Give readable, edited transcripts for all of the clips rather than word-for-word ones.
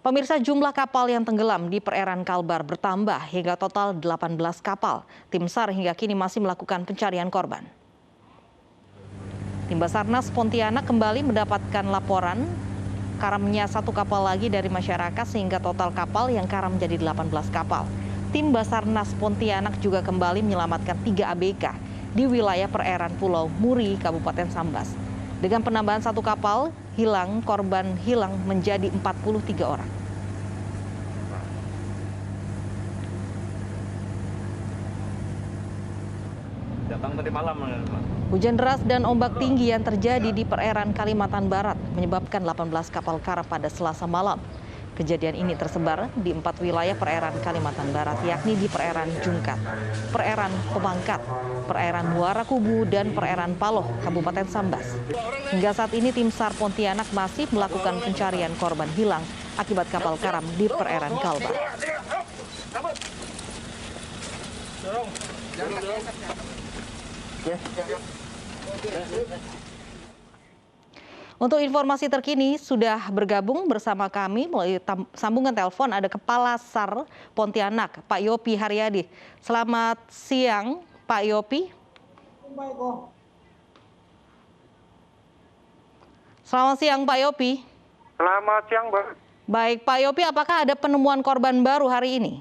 Pemirsa, jumlah kapal yang tenggelam di perairan Kalbar bertambah hingga total 18 kapal. Tim SAR hingga kini masih melakukan pencarian korban. Tim Basarnas Pontianak kembali mendapatkan laporan karamnya satu kapal lagi dari masyarakat sehingga total kapal yang karam menjadi 18 kapal. Tim Basarnas Pontianak juga kembali menyelamatkan 3 ABK di wilayah perairan Pulau Muri, Kabupaten Sambas. Dengan penambahan satu kapal hilang, korban hilang menjadi 43 orang. Datang tadi malam. Hujan deras dan ombak tinggi yang terjadi di perairan Kalimantan Barat menyebabkan 18 kapal karam pada Selasa malam. Kejadian ini tersebar di 4 wilayah perairan Kalimantan Barat, yakni di perairan Jungkat, perairan Pemangkat, perairan Muara Kubu, dan perairan Paloh, Kabupaten Sambas. Hingga saat ini tim SAR Pontianak masih melakukan pencarian korban hilang akibat kapal karam di perairan Kalbar. Untuk informasi terkini sudah bergabung bersama kami melalui sambungan telepon ada Kepala SAR Pontianak, Pak Yopi Haryadi. Selamat siang, Pak Yopi. Selamat siang, Pak Yopi. Selamat siang, Mbak. Baik, Pak Yopi, apakah ada penemuan korban baru hari ini?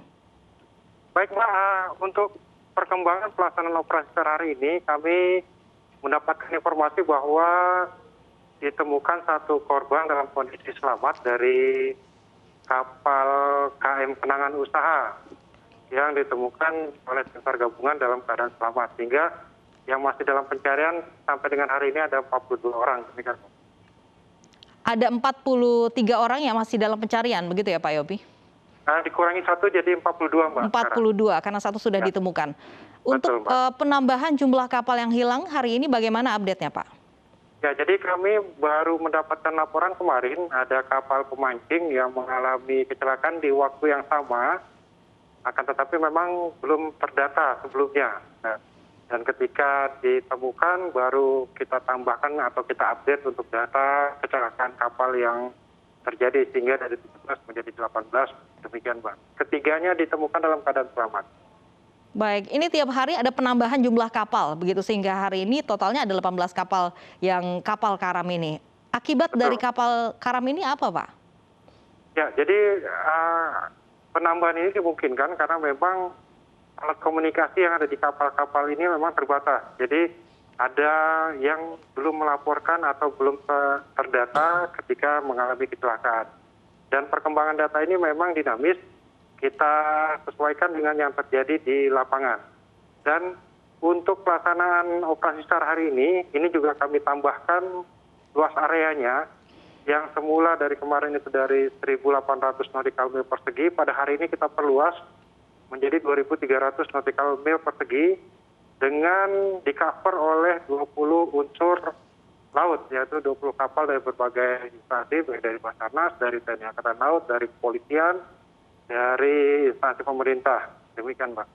Baik, Mbak. Untuk perkembangan pelaksanaan operasi SAR hari ini, kami mendapatkan informasi bahwa ditemukan satu korban dalam kondisi selamat dari kapal KM Kenangan Usaha yang ditemukan oleh tim SAR gabungan dalam keadaan selamat. Sehingga yang masih dalam pencarian sampai dengan hari ini ada 42 orang. Ada 43 orang yang masih dalam pencarian, begitu ya Pak Yopi? Dikurangi satu jadi 42, Mbak. 42, karena satu sudah ditemukan. Untuk Betul, penambahan jumlah kapal yang hilang hari ini bagaimana update-nya, Pak? Ya, jadi kami baru mendapatkan laporan kemarin ada kapal pemancing yang mengalami kecelakaan di waktu yang sama, akan tetapi memang belum terdata sebelumnya. Nah, dan ketika ditemukan baru kita tambahkan atau kita update untuk data kecelakaan kapal yang terjadi sehingga dari 17 menjadi 18, demikian, Mbak. Ketiganya ditemukan dalam keadaan selamat. Baik, ini tiap hari ada penambahan jumlah kapal, begitu sehingga hari ini totalnya ada 18 kapal yang kapal karam ini. Akibat dari kapal karam ini apa, Pak? Ya, jadi penambahan ini dimungkinkan karena memang alat komunikasi yang ada di kapal-kapal ini memang terbatas. Jadi ada yang belum melaporkan atau belum terdata ketika mengalami kecelakaan. Dan perkembangan data ini memang dinamis. Kita sesuaikan dengan yang terjadi di lapangan. Dan untuk pelaksanaan operasi SAR hari ini juga kami tambahkan luas areanya yang semula dari kemarin itu dari 1.800 nautical mil persegi, pada hari ini kita perluas menjadi 2.300 nautical mil persegi dengan di-cover oleh 20 unsur laut, yaitu 20 kapal dari berbagai instansi, baik dari Basarnas, dari TNI Angkatan Laut, dari kepolisian, dari instansi pemerintah. Demikian, Mbak.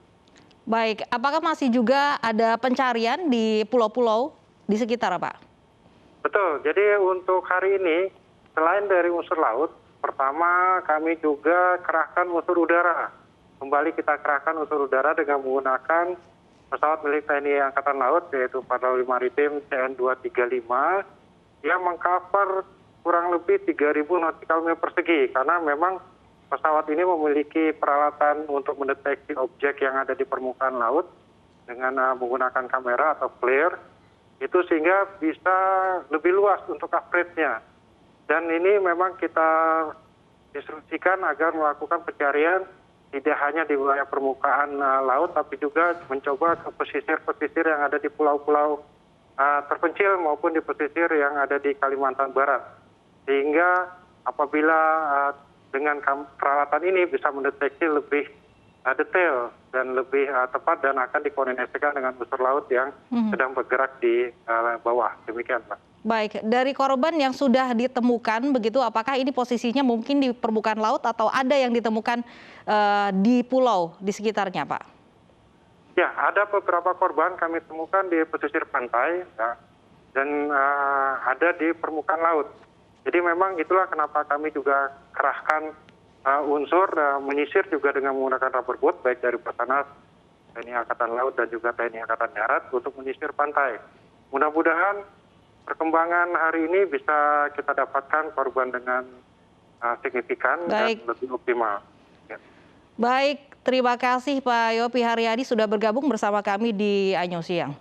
Baik, apakah masih juga ada pencarian di pulau-pulau di sekitar, Pak? Betul, jadi untuk hari ini, selain dari unsur laut, pertama kami juga kerahkan unsur udara. Kembali kita kerahkan unsur udara dengan menggunakan pesawat milik TNI Angkatan Laut, yaitu Patroli Maritim CN-235, yang mengcover kurang lebih 3.000 nautical mil persegi, karena memang pesawat ini memiliki peralatan untuk mendeteksi objek yang ada di permukaan laut dengan menggunakan kamera atau flare, itu sehingga bisa lebih luas untuk coverage-nya. Dan ini memang kita instruksikan agar melakukan pencarian tidak hanya di wilayah permukaan laut, tapi juga mencoba ke pesisir-pesisir yang ada di pulau-pulau terpencil maupun di pesisir yang ada di Kalimantan Barat. Sehingga apabila dengan peralatan ini bisa mendeteksi lebih detail dan lebih tepat dan akan dikoordinasikan dengan unsur laut yang sedang bergerak di bawah. Demikian, Pak. Baik, dari korban yang sudah ditemukan begitu, apakah ini posisinya mungkin di permukaan laut atau ada yang ditemukan di pulau di sekitarnya, Pak? Ya, ada beberapa korban kami temukan di pesisir pantai, ya, dan ada di permukaan laut. Jadi memang itulah kenapa kami juga kerahkan unsur menyisir juga dengan menggunakan rubber boat baik dari Basarnas, TNI Angkatan Laut dan juga TNI Angkatan Darat untuk menyisir pantai. Mudah-mudahan perkembangan hari ini bisa kita dapatkan korban dengan signifikan dan lebih optimal. Ya. Baik, terima kasih Pak Yopi Haryadi sudah bergabung bersama kami di Anyong Siang.